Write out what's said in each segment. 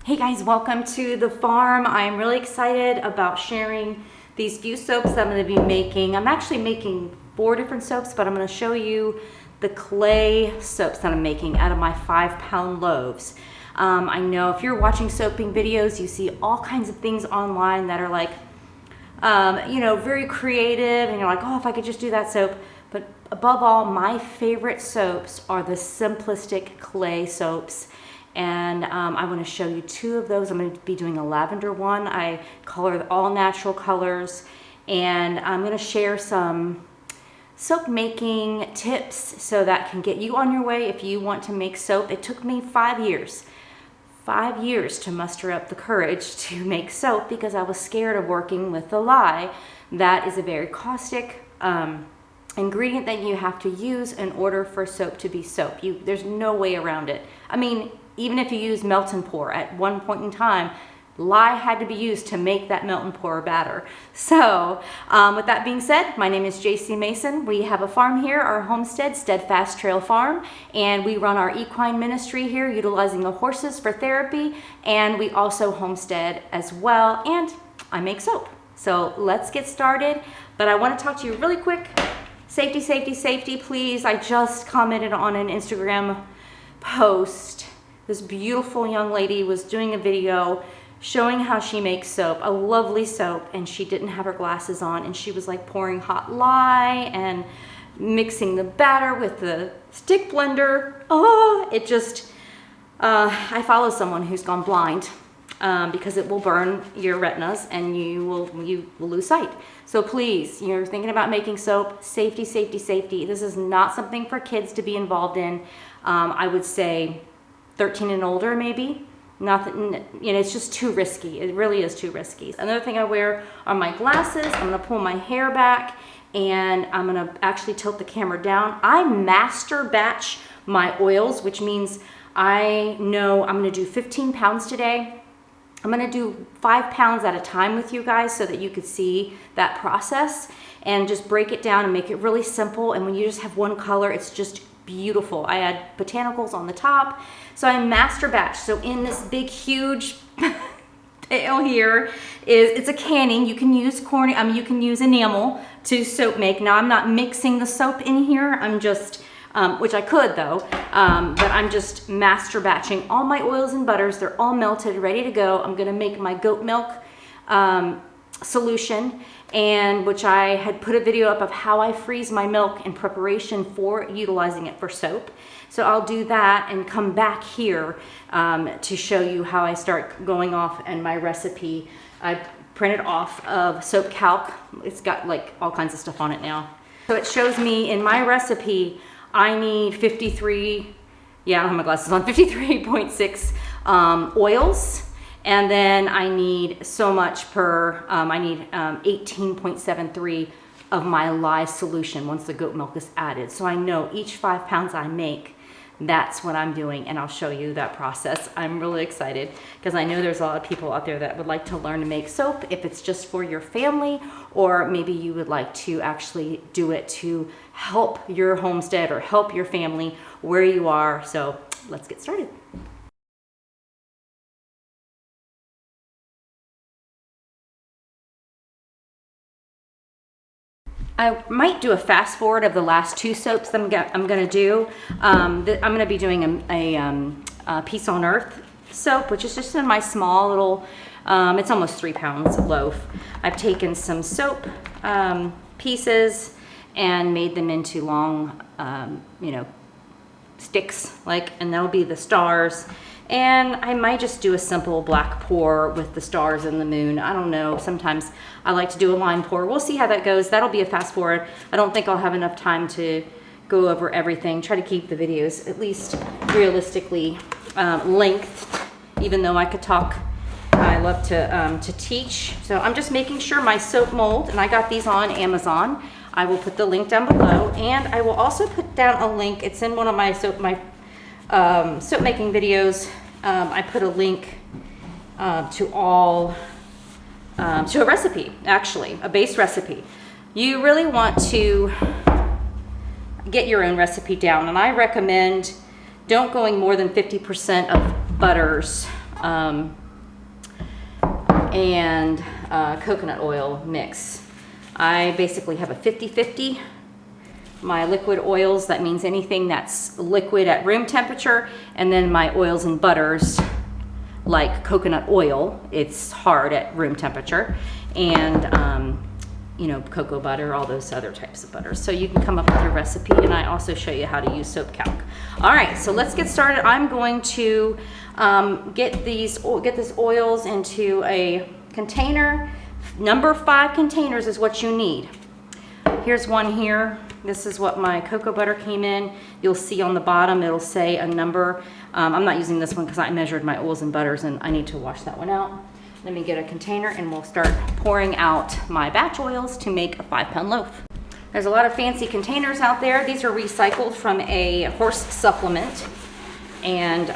Hey guys, welcome to the farm. I'm really excited about sharing these few soaps that I'm going to be making. I'm actually making 4 different soaps, but I'm going to show you the clay soaps that I'm making out of my 5-pound loaves. I know if you're watching soaping videos, you see all kinds of things online that are like, very creative, and you're like, oh, if I could just do that soap. But above all, my favorite soaps are the simplistic clay soaps. And I want to show you 2 of those. I'm going to be doing a lavender one. I color all natural colors, and I'm going to share some soap making tips so that can get you on your way if you want to make soap. It took me 5 years to muster up the courage to make soap because I was scared of working with the lye. That is a very caustic ingredient that you have to use in order for soap to be soap. There's no way around it. I mean, even if you use melt and pour, at one point in time, lye had to be used to make that melt and pour batter. So with that being said, my name is JC Mason. We have a farm here, our homestead, Steadfast Trail Farm, and we run our equine ministry here utilizing the horses for therapy, and we also homestead as well, and I make soap. So let's get started, but I want to talk to you really quick. Safety, safety, safety, please. I just commented on an Instagram post. This beautiful young lady was doing a video showing how she makes soap, a lovely soap, and she didn't have her glasses on, and she was like pouring hot lye and mixing the batter with the stick blender. Oh, it just, I follow someone who's gone blind because it will burn your retinas and you will lose sight. So please, you're thinking about making soap, safety, safety, safety. This is not something for kids to be involved in. I would say 13 and older, maybe. Nothing, it's just too risky. It really is too risky. Another thing I wear are my glasses. I'm gonna pull my hair back and I'm gonna actually tilt the camera down. I master batch my oils, which means I know I'm gonna do 15 pounds today. I'm gonna do 5 pounds at a time with you guys so that you could see that process and just break it down and make it really simple. And when you just have one color, it's just beautiful. I add botanicals on the top. So I master batch. So in this big, huge pail here it's a canning. You can use you can use enamel to soap make. Now I'm not mixing the soap in here. I'm just, which I could though, but I'm just master batching all my oils and butters. They're all melted, ready to go. I'm gonna make my goat milk solution, and which I had put a video up of how I freeze my milk in preparation for utilizing it for soap. So I'll do that and come back here to show you how I start going off and my recipe. I printed off of Soapcalc. It's got like all kinds of stuff on it now. So it shows me in my recipe, I need 53, I don't have my glasses on, 53.6 oils. And then I need so much per, I need 18.73 of my lye solution once the goat milk is added. So I know each 5 pounds I make, that's what I'm doing, and I'll show you that process. I'm really excited because I know there's a lot of people out there that would like to learn to make soap, if it's just for your family, or maybe you would like to actually do it to help your homestead or help your family where you are. So let's get started. I might do a fast forward of the last 2 soaps that I'm going to do. I'm going to be doing a Peace on Earth soap, which is just in my small little, it's almost 3 pounds loaf. I've taken some soap pieces and made them into long, sticks, and that'll be the stars. And I might just do a simple black pour with the stars and the moon. I don't know. Sometimes I like to do a line pour. We'll see how that goes. That'll be a fast forward. I don't think I'll have enough time to go over everything. Try to keep the videos at least realistically lengthed, even though I could talk. I love to teach. So I'm just making sure my soap mold, and I got these on Amazon. I will put the link down below, and I will also put down a link. It's in one of my soap making videos. I put a link to a recipe, actually, a base recipe. You really want to get your own recipe down, and I recommend don't going more than 50% of butters and coconut oil mix. I basically have a 50-50. My liquid oils, that means anything that's liquid at room temperature, and then my oils and butters, like coconut oil, it's hard at room temperature, and you know, cocoa butter, all those other types of butters. So you can come up with your recipe, and I also show you how to use Soapcalc. All right, so let's get started. I'm going to get these oils into a container. Number 5 containers is what you need. Here's one here. This is what my cocoa butter came in. You'll see on the bottom, it'll say a number. I'm not using this one because I measured my oils and butters and I need to wash that one out. Let me get a container and we'll start pouring out my batch oils to make a 5-pound loaf. There's a lot of fancy containers out there. These are recycled from a horse supplement, and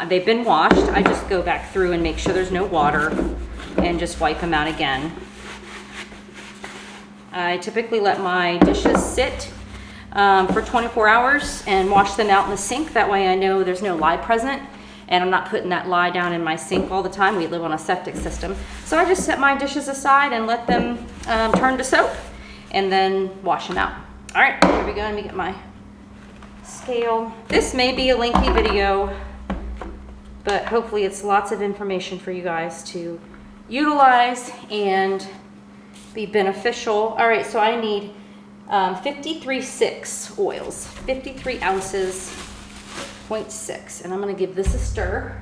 they've been washed. I just go back through and make sure there's no water and just wipe them out again. I typically let my dishes sit for 24 hours and wash them out in the sink. That way I know there's no lye present, and I'm not putting that lye down in my sink all the time. We live on a septic system. So I just set my dishes aside and let them turn to soap and then wash them out. All right, here we go. Let me get my scale. This may be a lengthy video, but hopefully it's lots of information for you guys to utilize and be beneficial. All right, so I need 53.6 oils, 53 ounces, 0.6, and I'm gonna give this a stir.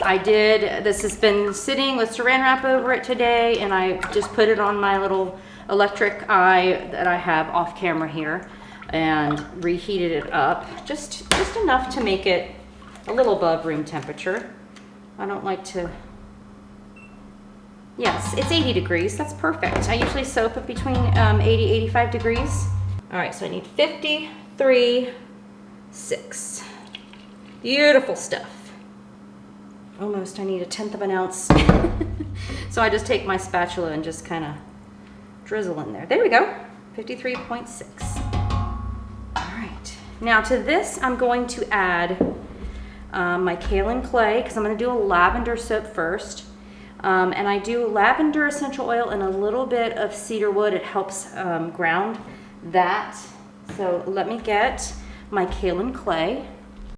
This has been sitting with saran wrap over it today, and I just put it on my little electric eye that I have off camera here and reheated it up, just enough to make it a little above room temperature. I don't like to. Yes, it's 80 degrees. That's perfect. I usually soap it between 80-85 degrees. All right, so I need 53.6. Beautiful stuff. Almost, I need 1/10 of an ounce. So I just take my spatula and just kind of drizzle in there. There we go, 53.6. All right, now to this I'm going to add my kaolin and clay, because I'm going to do a lavender soap first. And I do lavender essential oil and a little bit of cedar wood. It helps ground that. So let me get my kaolin clay.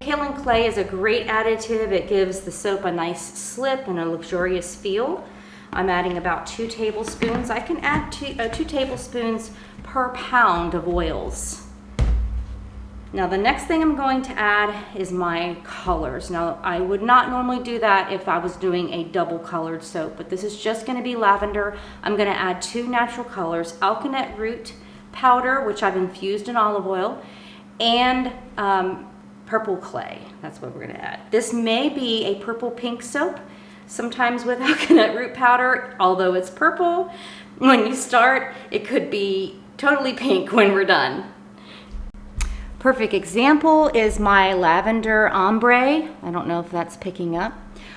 Kaolin clay is a great additive. It gives the soap a nice slip and a luxurious feel. I'm adding about 2 tablespoons. I can add 2 tablespoons per pound of oils. Now the next thing I'm going to add is my colors. Now I would not normally do that if I was doing a double colored soap, but this is just going to be lavender. I'm going to add 2 natural colors, alkanet root powder, which I've infused in olive oil, and purple clay. That's what we're going to add. This may be a purple pink soap, sometimes with alkanet root powder, although it's purple when you start, it could be totally pink when we're done. Perfect example is my lavender ombre. I don't know if that's picking up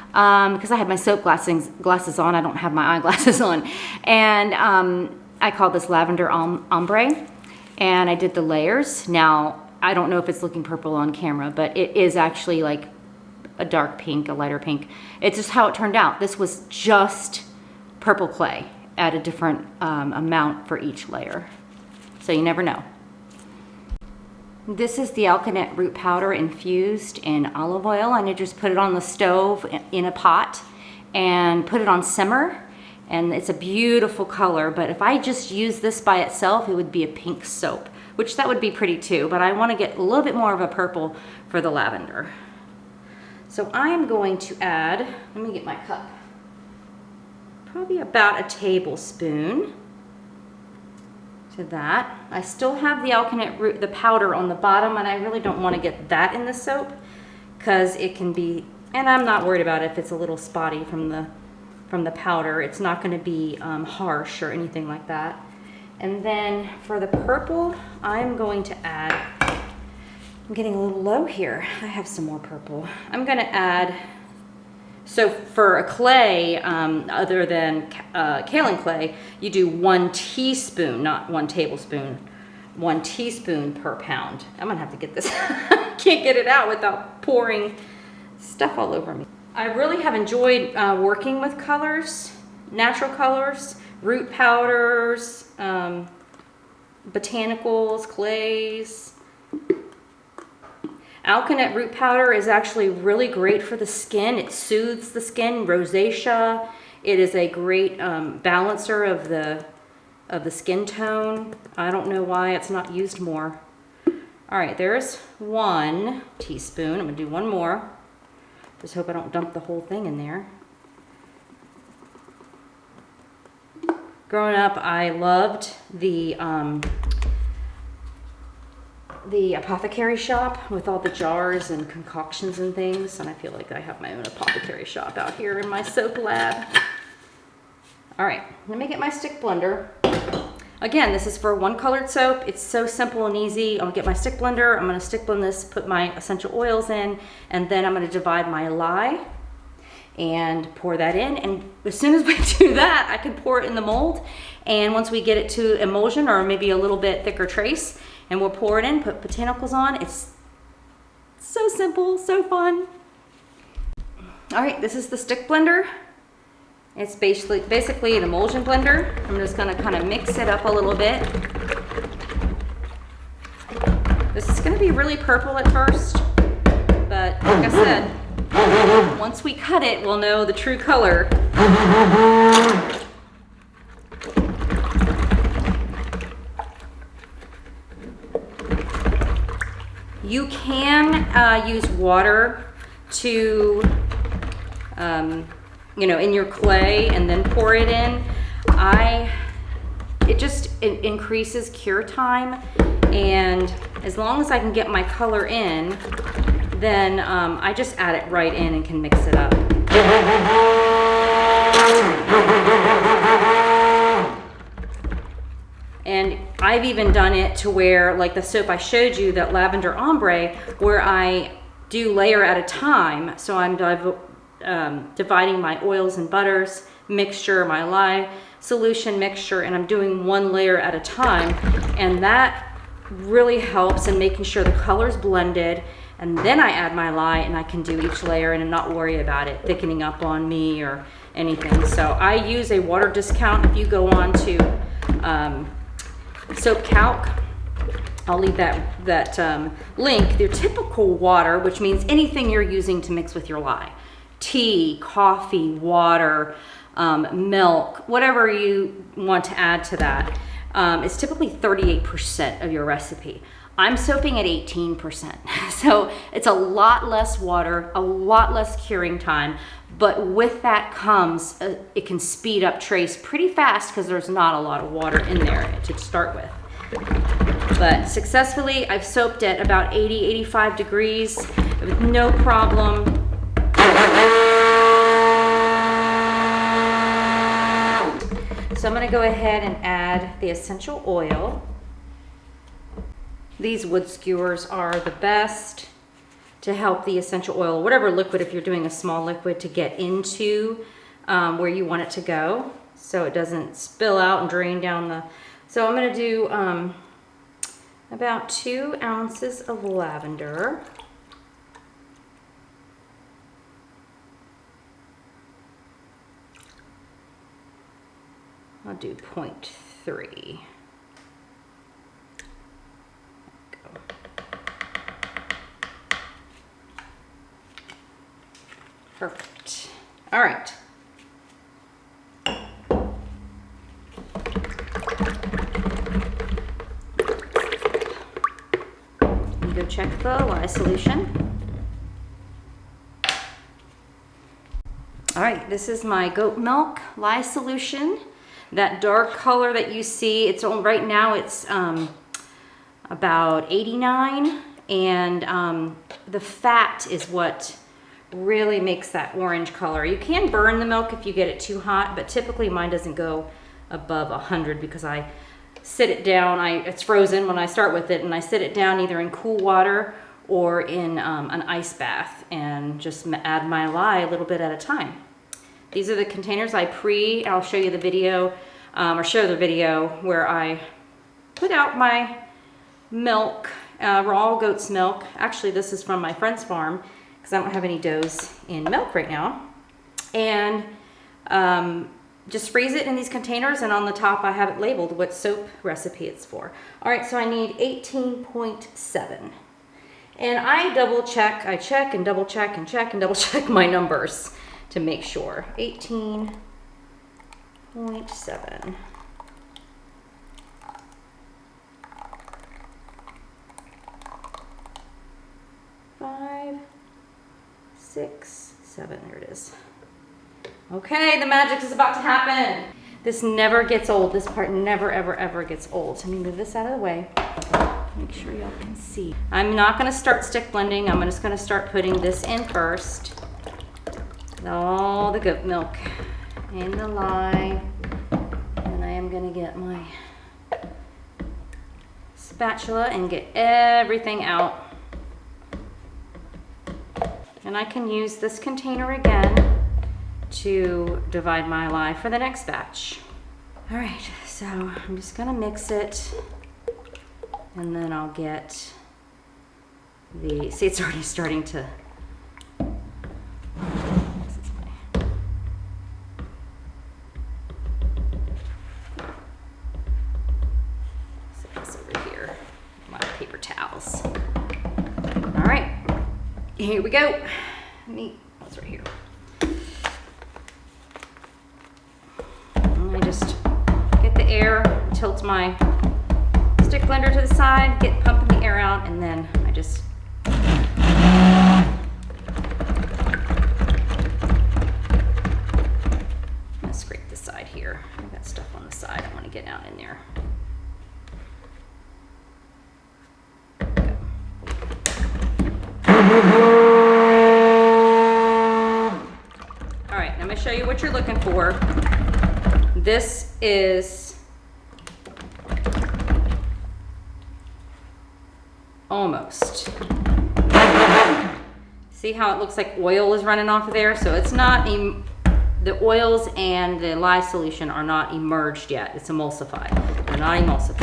because I have my soap glasses on. I don't have my eyeglasses on. And I call this lavender ombre. And I did the layers. Now, I don't know if it's looking purple on camera, but it is actually like a dark pink, a lighter pink. It's just how it turned out. This was just purple clay at a different amount for each layer. So you never know. This is the alkanet root powder infused in olive oil, and I just put it on the stove in a pot and put it on simmer, and it's a beautiful color. But if I just use this by itself, it would be a pink soap, which that would be pretty too, but I want to get a little bit more of a purple for the lavender. So I am going to add, let me get my cup, probably about a tablespoon to that. I still have the alkanet root, the powder on the bottom, and I really don't want to get that in the soap because it can be, and I'm not worried about it if it's a little spotty from the powder. It's not going to be harsh or anything like that. And then for the purple, I'm going to add, I'm getting a little low here. I have some more purple. I'm going to add, so for a clay, other than kaolin clay, you do 1 teaspoon, not 1 tablespoon, 1 teaspoon per pound. I'm gonna have to get this, can't get it out without pouring stuff all over me. I really have enjoyed working with colors, natural colors, root powders, botanicals, clays. Alkanet root powder is actually really great for the skin. It soothes the skin, rosacea. It is a great balancer of the skin tone. I don't know why it's not used more. All right, there's 1 teaspoon. I'm gonna do one more. Just hope I don't dump the whole thing in there. Growing up, I loved the apothecary shop with all the jars and concoctions and things, and I feel like I have my own apothecary shop out here in my soap lab. All right, let me get my stick blender. Again, this is for 1 colored soap. It's so simple and easy. I'll get my stick blender. I'm gonna stick blend this, put my essential oils in, and then I'm gonna divide my lye and pour that in. And as soon as we do that, I can pour it in the mold. And once we get it to emulsion or maybe a little bit thicker trace, and we'll pour it in, put botanicals on. It's so simple, so fun. All right, this is the stick blender. It's basically an emulsion blender. I'm just gonna kind of mix it up a little bit. This is gonna be really purple at first, but like I said, once we cut it, we'll know the true color. You can use water to, you know, in your clay and then pour it in. It increases cure time, and as long as I can get my color in, then I just add it right in and can mix it up. And I've even done it to where, like the soap I showed you, that lavender ombre, where I do layer at a time. So I'm dividing my oils and butters mixture, my lye solution mixture, and I'm doing 1 layer at a time. And that really helps in making sure the color's blended. And then I add my lye, and I can do each layer and not worry about it thickening up on me or anything. So I use a water discount. If you go on to Soapcalc, I'll leave that link. Their typical water, which means anything you're using to mix with your lye, tea, coffee, water, milk, whatever you want to add to that, is typically 38% of your recipe. I'm soaping at 18%. So it's a lot less water, a lot less curing time, but with that comes, it can speed up trace pretty fast because there's not a lot of water in there to start with. But successfully, I've soaped at about 80, 85 degrees with no problem. So I'm gonna go ahead and add the essential oil. These wood skewers are the best to help the essential oil, whatever liquid, if you're doing a small liquid, to get into where you want it to go, so it doesn't spill out and drain down the. So I'm gonna do about 2 ounces of lavender. I'll do 0.3. Perfect. All right. You go check the lye solution. All right, this is my goat milk lye solution. That dark color that you see, it's on right now, it's about 89, and the fat is what really makes that orange color. You can burn the milk if you get it too hot, but typically mine doesn't go above 100 because I sit it down. It's frozen when I start with it, and I sit it down either in cool water or in an ice bath and just add my lye a little bit at a time. These are the containers I'll show you the video, or show the video where I put out my milk, raw goat's milk. Actually, this is from my friend's farm, because I don't have any doughs in milk right now. And just freeze it in these containers, and on the top I have it labeled what soap recipe it's for. All right, so I need 18.7. And I double check, I check and double check and check and double check my numbers to make sure. 18.7. 5, 6, 7, there it is. Okay, the magic is about to happen. This never gets old. This part never, ever, ever gets old. So let me move this out of the way. Make sure y'all can see. I'm not gonna start stick blending. I'm just gonna start putting this in first. All the goat milk in the lye. And I am gonna get my spatula and get everything out. And I can use this container again to divide my lye for the next batch. All right, so I'm just gonna mix it, and then I'll get the, see, it's already starting to, set this over here, my paper towels. All right, here we go. What's right here? I just get the air, tilt my stick blender to the side, get pumping the air out, and then I just I'm gonna scrape the side here. I've got stuff on the side I want to get out in there. All right, I'm gonna show you what you're looking for. This is almost. See how it looks like oil is running off of there? So it's not, the oils and the lye solution are not emerged yet. It's emulsified. They're not emulsified.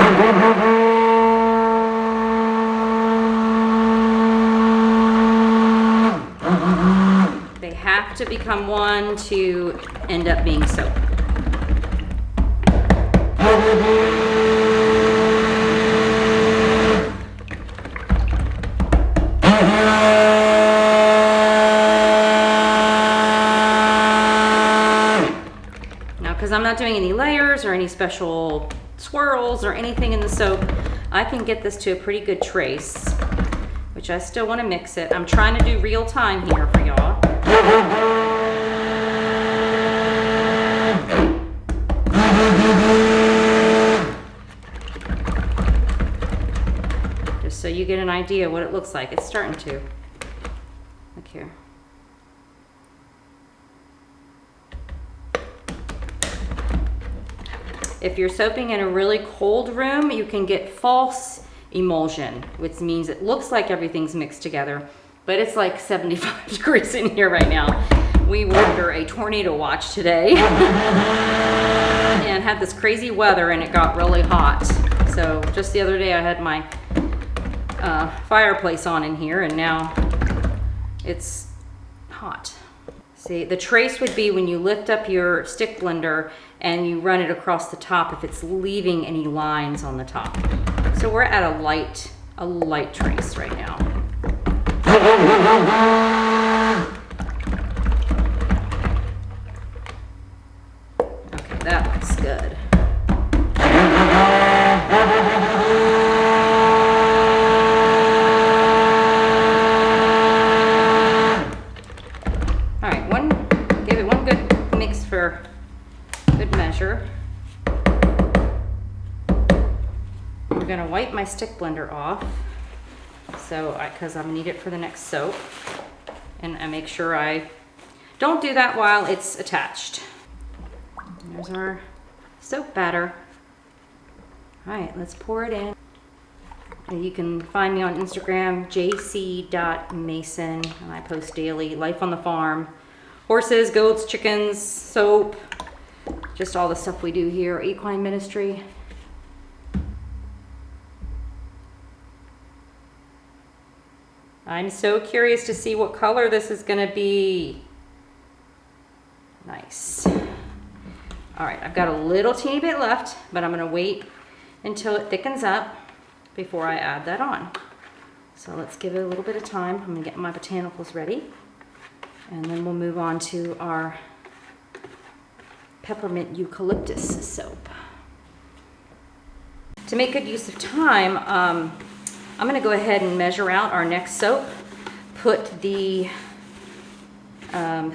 They have to become one to end up being soap. Now, because I'm not doing any layers or any special swirls or anything in the soap, I can get this to a pretty good trace, which I still want to mix it. I'm trying to do real time here for y'all. Just so you get an idea what it looks like. It's starting to. Look here. If you're soaping in a really cold room, you can get false emulsion, which means it looks like everything's mixed together, but it's like 75 degrees in here right now. We were under a tornado watch today and had this crazy weather, and it got really hot. So just the other day I had my fireplace on in here, and now it's hot. See, the trace would be when you lift up your stick blender and you run it across the top if it's leaving any lines on the top. So we're at a light trace right now. Okay, that looks good. All right, give it one good mix for good measure. I'm gonna wipe my stick blender off, because I'm gonna need it for the next soap, and I make sure I don't do that while it's attached. And there's our soap batter. All right, let's pour it in. And you can find me on Instagram, jc.mason, and I post daily life on the farm, horses, goats, chickens, soap, just all the stuff we do here, equine ministry. I'm so curious to see what color this is gonna be. Nice. All right, I've got a little teeny bit left, but I'm gonna wait until it thickens up before I add that on. So let's give it a little bit of time. I'm gonna get my botanicals ready, and then we'll move on to our peppermint eucalyptus soap. To make good use of time, I'm gonna go ahead and measure out our next soap, put the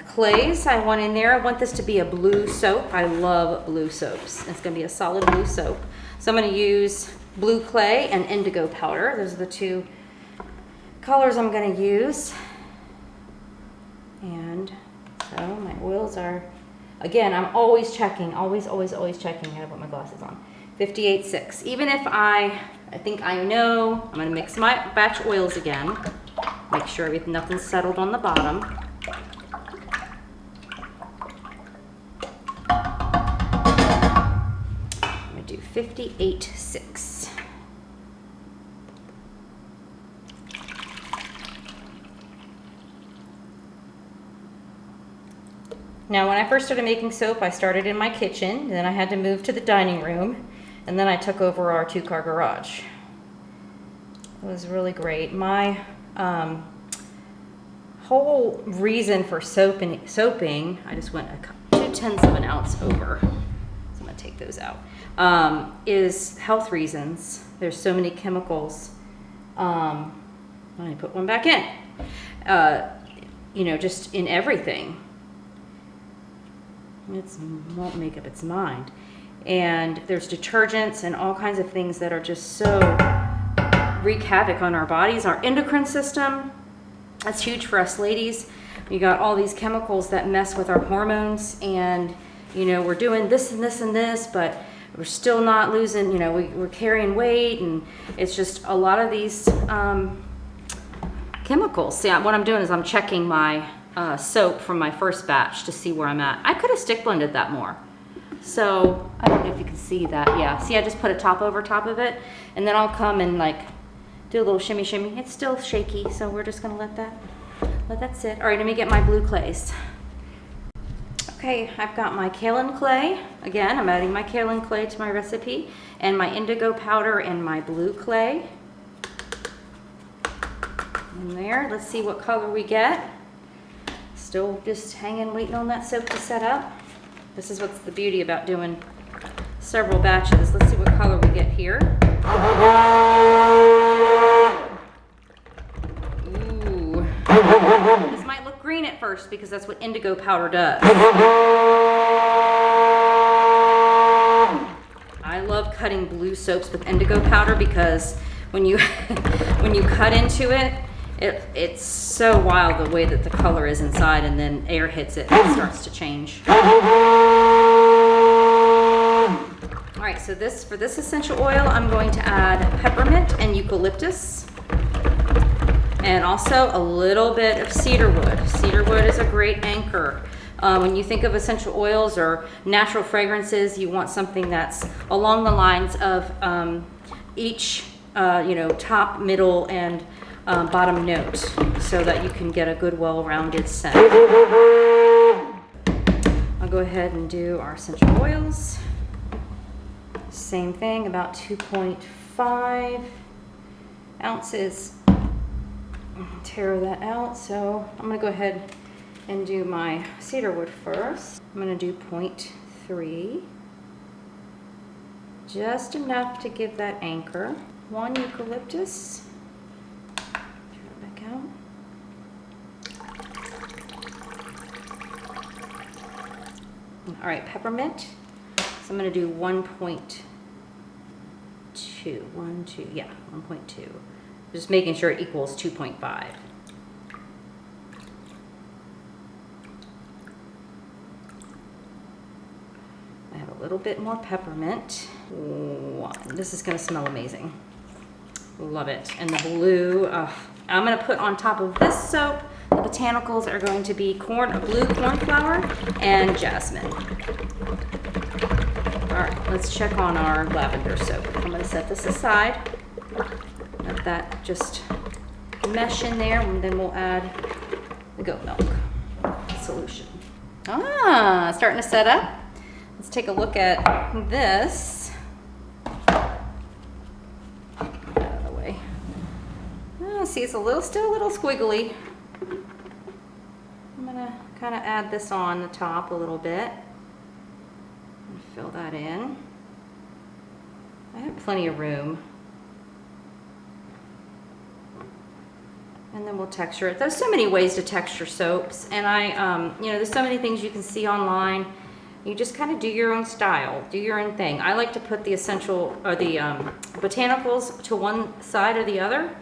clays I want in there. I want this to be a blue soap. I love blue soaps. It's gonna be a solid blue soap. So I'm gonna use blue clay and indigo powder. Those are the two colors I'm gonna use. And so my oils are, again, I'm always checking, always checking. I gotta put my glasses on. 58.6. Even if I think I know, I'm gonna mix my batch oils again. Make sure nothing's settled on the bottom. I'm gonna do 58.6. Now, when I first started making soap, I started in my kitchen, then I had to move to the dining room, and then I took over our 2-car garage. It was really great. My whole reason for soaping, I just went 2/10 of an ounce over, so I'm gonna take those out, is health reasons. There's so many chemicals. Let me put one back in. You know, just in everything. It won't make up its mind. And there's detergents and all kinds of things that are just so wreak havoc on our bodies. Our endocrine system, that's huge for us ladies. You got all these chemicals that mess with our hormones, and you know, we're doing this and this and this, but we're still not losing, you know, we're carrying weight, and it's just a lot of these chemicals. See, what I'm doing is I'm checking my soap from my first batch to see where I'm at. I could have stick blended that more. So I don't know if you can see that. Yeah, see, I just put a top over top of it, and then I'll come and like do a little shimmy shimmy. It's still shaky, so we're just gonna let that sit. All right, let me get my blue clays. Okay, I've got my kaolin clay. Again, I'm adding my kaolin clay to my recipe, and my indigo powder and my blue clay. In there, let's see what color we get. Still just hanging, waiting on that soap to set up. This is what's the beauty about doing several batches. Let's see what color we get here. Ooh. This might look green at first because that's what indigo powder does. I love cutting blue soaps with indigo powder because when you when you cut into it, it's so wild the way that the color is inside, and then air hits it and it starts to change. All right, so for this essential oil, I'm going to add peppermint and eucalyptus, and also a little bit of cedarwood. Cedarwood is a great anchor. When you think of essential oils or natural fragrances, you want something that's along the lines of each, you know, top, middle, and bottom note, so that you can get a good, well-rounded scent. I'll go ahead and do our essential oils. Same thing, about 2.5 ounces. Tear that out. So I'm gonna go ahead and do my cedarwood first. I'm gonna do 0.3, just enough to give that anchor. 1 eucalyptus. All right, peppermint. So I'm going to do 1.2. 1.2. Just making sure it equals 2.5. I have a little bit more peppermint. Wow, this is going to smell amazing. Love it. And the blue, I'm going to put on top of this soap. The botanicals are going to be blue cornflower and jasmine. All right, let's check on our lavender soap. I'm going to set this aside. Let that just mesh in there, and then we'll add the goat milk solution. Ah, starting to set up. Let's take a look at this. Out of the way. Oh, see, it's still a little squiggly. I'm gonna kind of add this on the top a little bit and fill that in. I have plenty of room. And then we'll texture it. There's so many ways to texture soaps, and there's so many things you can see online. You just kind of do your own style, do your own thing. I like to put the essential or the botanicals to one side or the other,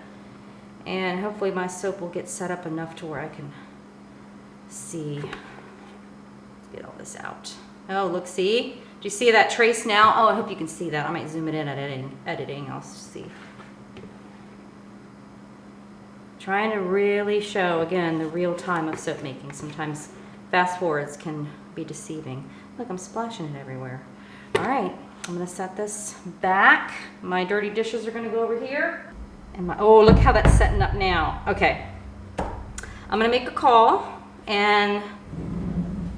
and hopefully my soap will get set up enough to where I can see. Let's get all this out. Oh, look, see? Do you see that trace now? Oh, I hope you can see that. I might zoom it in at editing. I'll see. Trying to really show, again, the real time of soap making. Sometimes fast forwards can be deceiving. Look, I'm splashing it everywhere. All right, I'm gonna set this back. My dirty dishes are gonna go over here. And oh, look how that's setting up now. Okay, I'm gonna make a call and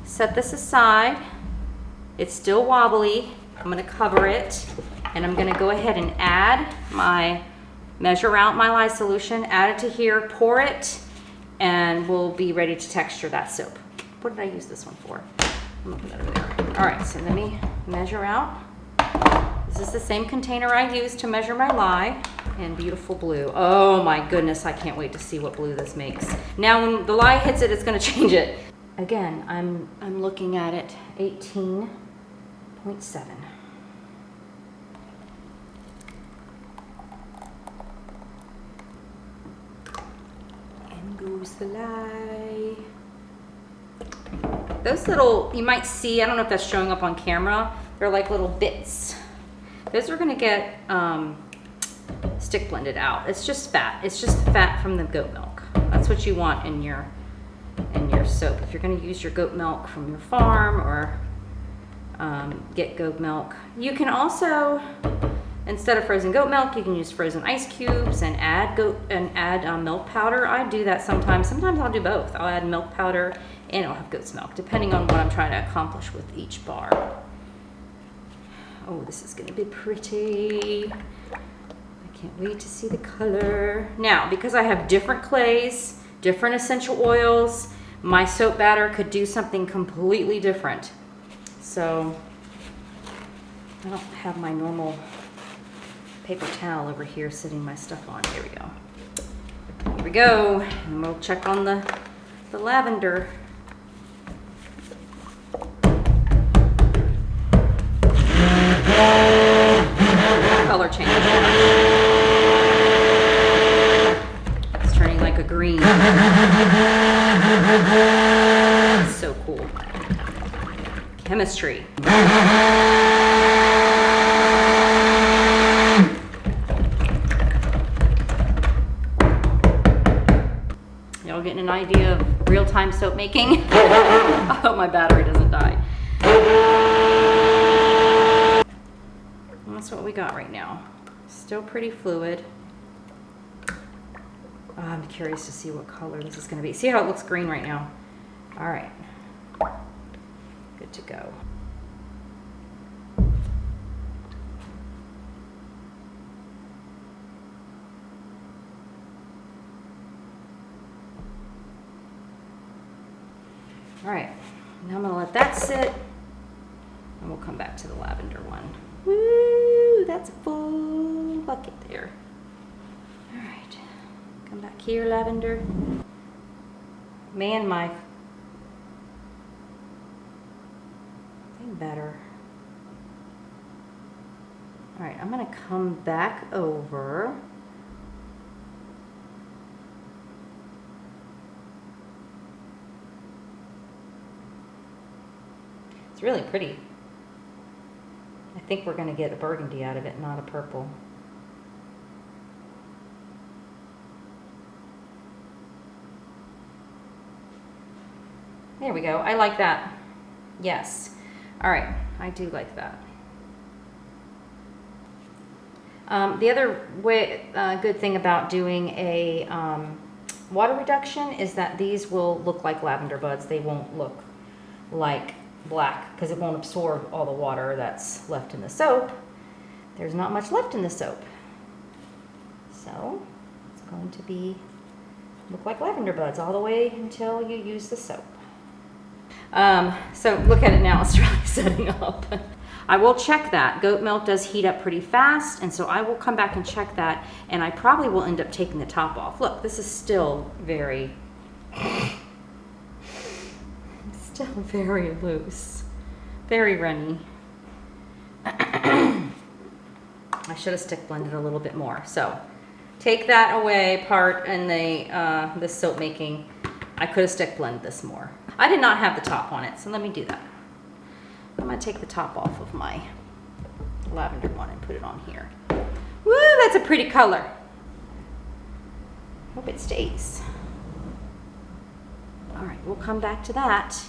set this aside. It's still wobbly. I'm gonna cover it, and I'm gonna go ahead and measure out my lye solution, add it to here, pour it, and we'll be ready to texture that soap. What did I use this one for? I'm gonna put that over there. All right, so let me measure out. This is the same container I used to measure my lye, and beautiful blue. Oh my goodness, I can't wait to see what blue this makes. Now when the lye hits it, it's gonna change it. Again, I'm looking at it 18.7. Goes the lye. Those little, you might see, I don't know if that's showing up on camera, they're like little bits. Those are gonna get stick blended out. It's just fat. It's just fat from the goat milk. That's what you want in your soap. If you're gonna use your goat milk from your farm or get goat milk. You can also, instead of frozen goat milk, you can use frozen ice cubes and add milk powder. I do that sometimes. Sometimes I'll do both. I'll add milk powder and I'll have goat's milk, depending on what I'm trying to accomplish with each bar. Oh, this is gonna be pretty. I can't wait to see the color. Now, because I have different clays, different essential oils, my soap batter could do something completely different. So, I don't have my normal paper towel over here sitting my stuff on. Here we go. Here we go. And we'll check on the lavender. Color change. It's turning like a green. It's so cool. Chemistry. Y'all getting an idea of real-time soap making? I hope my battery doesn't die. And that's what we got right now. Still pretty fluid. I'm curious to see what color this is going to be. See how it looks green right now? All right. Good to go. All right, now I'm gonna let that sit, and we'll come back to the lavender one. Woo, that's a full bucket there. All right, come back here, lavender. Man, my thing better. All right, I'm gonna come back over. It's really pretty. I think we're going to get a burgundy out of it, not a purple. There we go. I like that. Yes. All right. I do like that. The other way, good thing about doing a water reduction is that these will look like lavender buds. They won't look like black because it won't absorb all the water that's left in the soap. There's not much left in the soap. So it's going to look like lavender buds all the way until you use the soap. So look at it now, it's really setting up. I will check that. Goat milk does heat up pretty fast, and so I will come back and check that, and I probably will end up taking the top off. Look, this is still very loose, very runny. I should have stick blended a little bit more. So take that away part in the soap making. I could have stick blended this more. I did not have the top on it, so let me do that. I'm gonna take the top off of my lavender one and put it on here. Woo, that's a pretty color. Hope it stays. All right, we'll come back to that.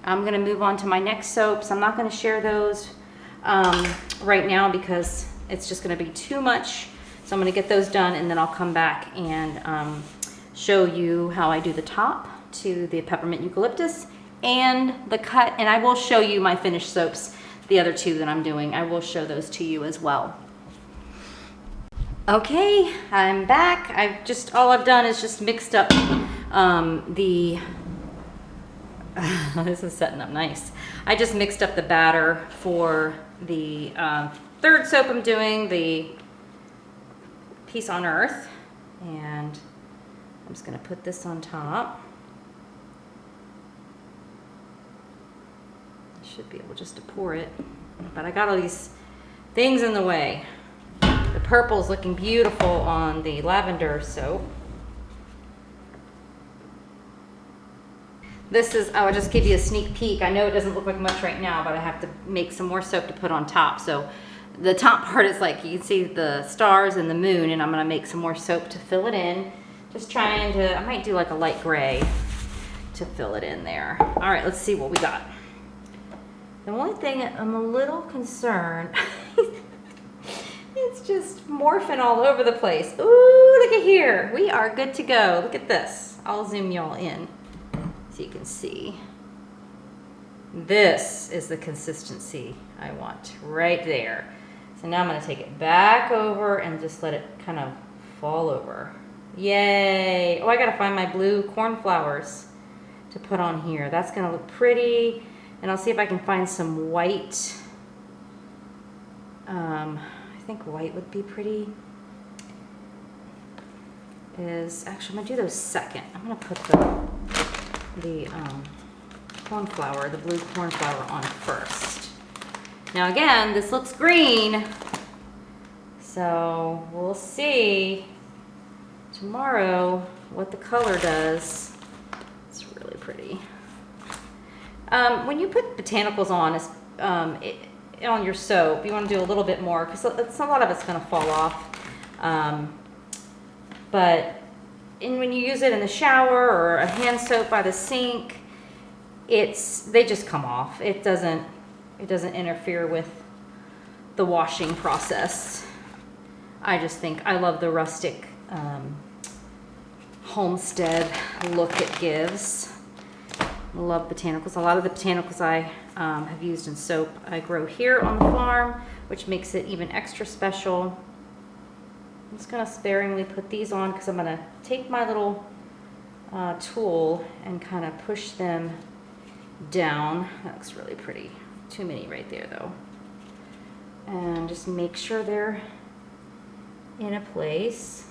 I'm gonna move on to my next soaps. I'm not gonna share those right now because it's just gonna be too much. So I'm gonna get those done and then I'll come back and show you how I do the top to the peppermint eucalyptus and the cut, and I will show you my finished soaps, the other two that I'm doing. I will show those to you as well. Okay, I'm back. All I've done is just mixed up this is setting up nice. I just mixed up the batter for the third soap I'm doing, the Peace on Earth, and I'm just gonna put this on top. Should be able just to pour it, but I got all these things in the way. The purple's looking beautiful on the lavender soap. This is, I'll just give you a sneak peek. I know it doesn't look like much right now, but I have to make some more soap to put on top. So the top part is like, you can see the stars and the moon, and I'm gonna make some more soap to fill it in. Just trying to, I might do like a light gray to fill it in there. All right, let's see what we got. The only thing I'm a little concerned, it's just morphing all over the place. Ooh, look at here. We are good to go. Look at this. I'll zoom y'all in so you can see. This is the consistency I want right there. So now I'm gonna take it back over and just let it kind of fall over. Yay. Oh, I gotta find my blue cornflowers to put on here. That's gonna look pretty. And I'll see if I can find some white. I think white would be pretty. Actually, I'm gonna do those second. I'm gonna put the cornflower, the blue cornflower on first. Now again, this looks green, so we'll see tomorrow what the color does. It's really pretty. When you put botanicals on on your soap, you want to do a little bit more because a lot of it's going to fall off. But when you use it in the shower or a hand soap by the sink, they just come off. It doesn't interfere with the washing process. I just think I love the rustic homestead look it gives. I love botanicals. A lot of the botanicals I have used in soap I grow here on the farm, which makes it even extra special. I'm just going to sparingly put these on because I'm going to take my little tool and kind of push them down. That looks really pretty. Too many right there though. And just make sure they're in a place.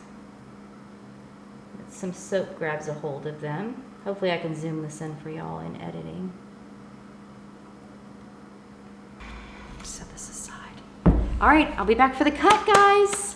Some soap grabs a hold of them. Hopefully I can zoom this in for y'all in editing. Set this aside. All right, I'll be back for the cut, guys.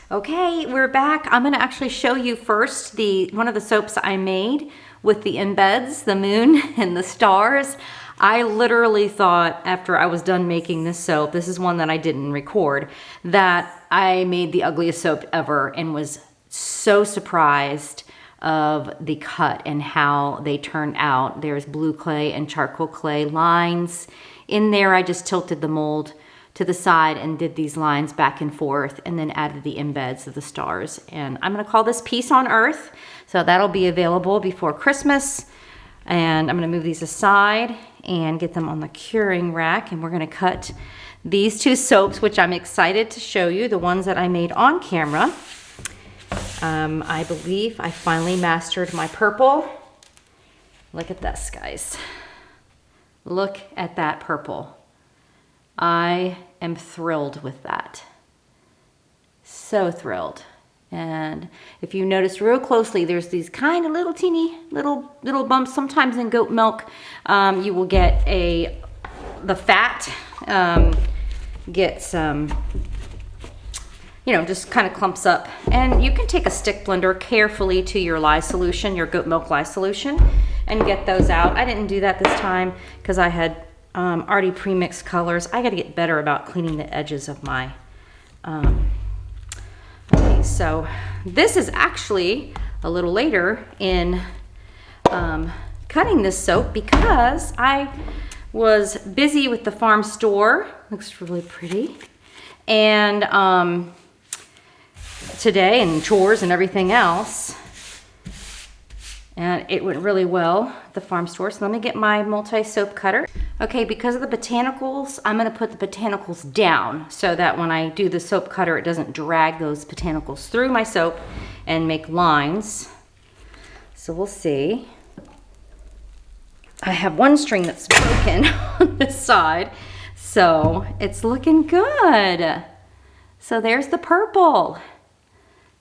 Okay, we're back. I'm gonna actually show you first one of the soaps I made with the embeds, the moon and the stars. I literally thought after I was done making this soap, this is one that I didn't record, that I made the ugliest soap ever and was so surprised of the cut and how they turned out. There's blue clay and charcoal clay lines in there. I just tilted the mold to the side and did these lines back and forth, and then added the embeds of the stars. And I'm gonna call this Peace on Earth. So that'll be available before Christmas. And I'm gonna move these aside and get them on the curing rack. And we're gonna cut these two soaps, which I'm excited to show you, the ones that I made on camera. I believe I finally mastered my purple. Look at this, guys. Look at that purple. I am thrilled with that. So thrilled. And if you notice real closely, there's these kind of little teeny little bumps. Sometimes in goat milk, you will get the fat gets just kind of clumps up. And you can take a stick blender carefully to your lye solution, your goat milk lye solution, and get those out. I didn't do that this time because I had already pre-mixed colors. I got to get better about cleaning the edges of my okay, so this is actually a little later in cutting this soap because I was busy with the farm store. Looks really pretty. And today, and chores and everything else. And it went really well at the farm store. So let me get my multi-soap cutter. Okay, because of the botanicals, I'm gonna put the botanicals down so that when I do the soap cutter, it doesn't drag those botanicals through my soap and make lines. So we'll see. I have one string that's broken on this side, so it's looking good. So there's the purple.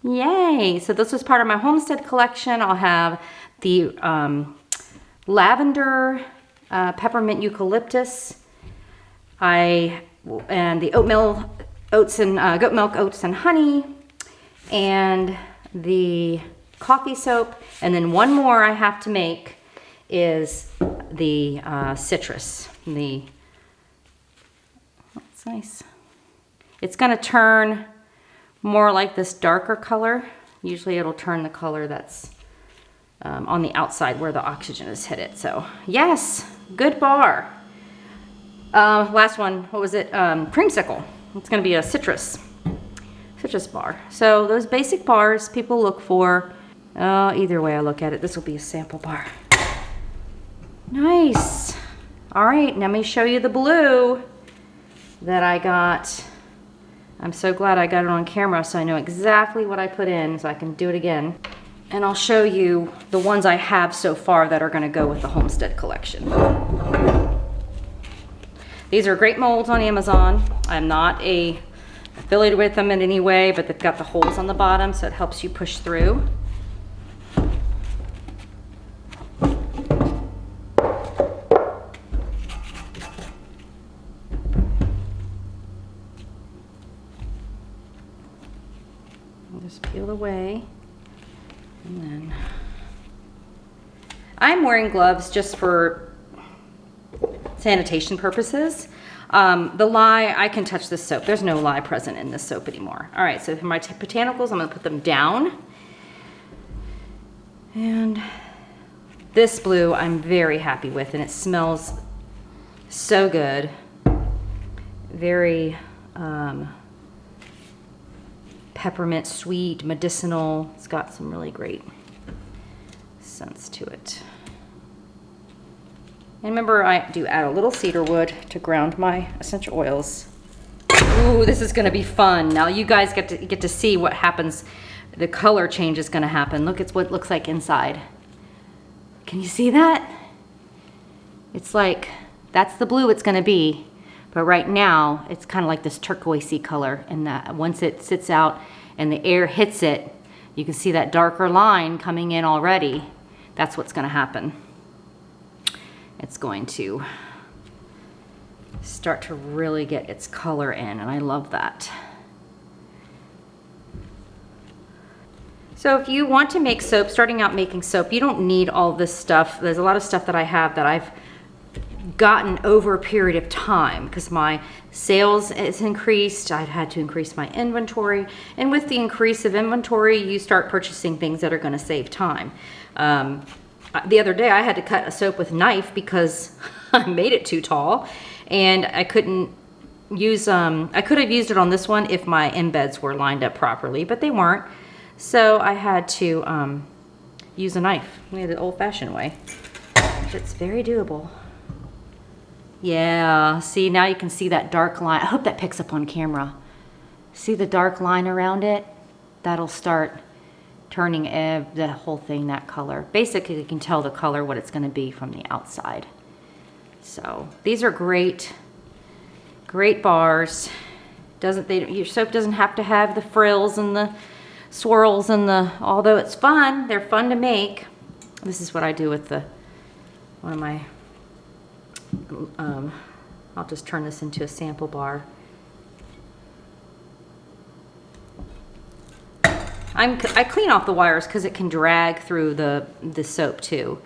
Yay! So this was part of my homestead collection. I'll have the lavender, peppermint eucalyptus, and the goat milk oats and honey, and the coffee soap. And then one more I have to make is the citrus. That's nice. It's gonna turn more like this darker color. Usually it'll turn the color that's on the outside where the oxygen has hit it. So yes, good bar. Last one, what was it? Creamsicle. It's gonna be a citrus bar. So those basic bars people look for. Either way I look at it, this will be a sample bar. Nice. All right, let me show you the blue that I got. I'm so glad I got it on camera so I know exactly what I put in so I can do it again. And I'll show you the ones I have so far that are gonna go with the homestead collection. These are great molds on Amazon. I'm not affiliated with them in any way, but they've got the holes on the bottom so it helps you push through. Just peel away, and then I'm wearing gloves just for sanitation purposes. The lye, I can touch this soap. There's no lye present in this soap anymore. All right, so for my botanicals, I'm gonna put them down. And this blue I'm very happy with, and it smells so good. Very, peppermint, sweet, medicinal. It's got some really great scents to it. And remember, I do add a little cedar wood to ground my essential oils. Ooh, this is gonna be fun. Now you guys get to see what happens. The color change is gonna happen. Look, it's what it looks like inside. Can you see that? It's like, that's the blue it's gonna be. But right now, it's kind of like this turquoisey color, and that once it sits out and the air hits it, you can see that darker line coming in already. That's what's gonna happen. It's going to start to really get its color in, and I love that. So if you want to make soap, starting out making soap, you don't need all this stuff. There's a lot of stuff that I have that I've gotten over a period of time because my sales has increased. I've had to increase my inventory, and with the increase of inventory you start purchasing things that are going to save time. The other day I had to cut a soap with a knife because I made it too tall and I couldn't use, I could have used it on this one if my embeds were lined up properly, but they weren't. So I had to use a knife, the old-fashioned way. It's very doable. Yeah, see, now you can see that dark line. I hope that picks up on camera. See the dark line around it? That'll start turning the whole thing that color. Basically, you can tell the color what it's going to be from the outside. So these are great bars. Your soap doesn't have to have the frills and the swirls and although it's fun, they're fun to make. This is what I do with one of my, I'll just turn this into a sample bar. I clean off the wires because it can drag through the soap too,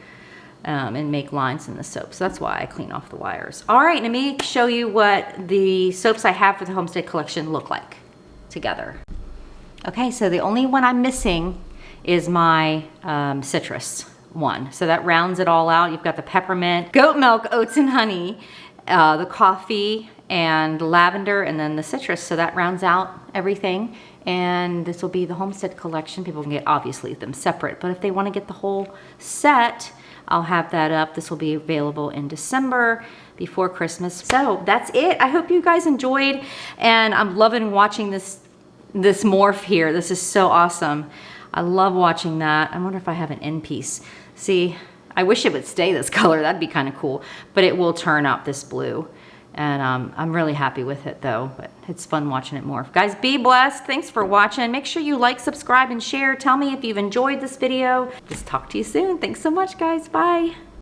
and make lines in the soap. So that's why I clean off the wires. All right, let me show you what the soaps I have for the Homestead collection look like together. Okay, so the only one I'm missing is my citrus one. So that rounds it all out. You've got the peppermint, goat milk, oats and honey, the coffee and lavender, and then the citrus. So that rounds out everything. And this will be the Homestead collection. People can get, obviously, them separate, but if they want to get the whole set, I'll have that up. This will be available in December before Christmas. So that's it. I hope you guys enjoyed, and I'm loving watching this morph here. This is so awesome. I love watching that. I wonder if I have an end piece. See, I wish it would stay this color. That'd be kind of cool, but it will turn out this blue. And I'm really happy with it though, but it's fun watching it morph. Guys, be blessed. Thanks for watching. Make sure you like, subscribe, and share. Tell me if you've enjoyed this video. Just talk to you soon. Thanks so much, guys. Bye.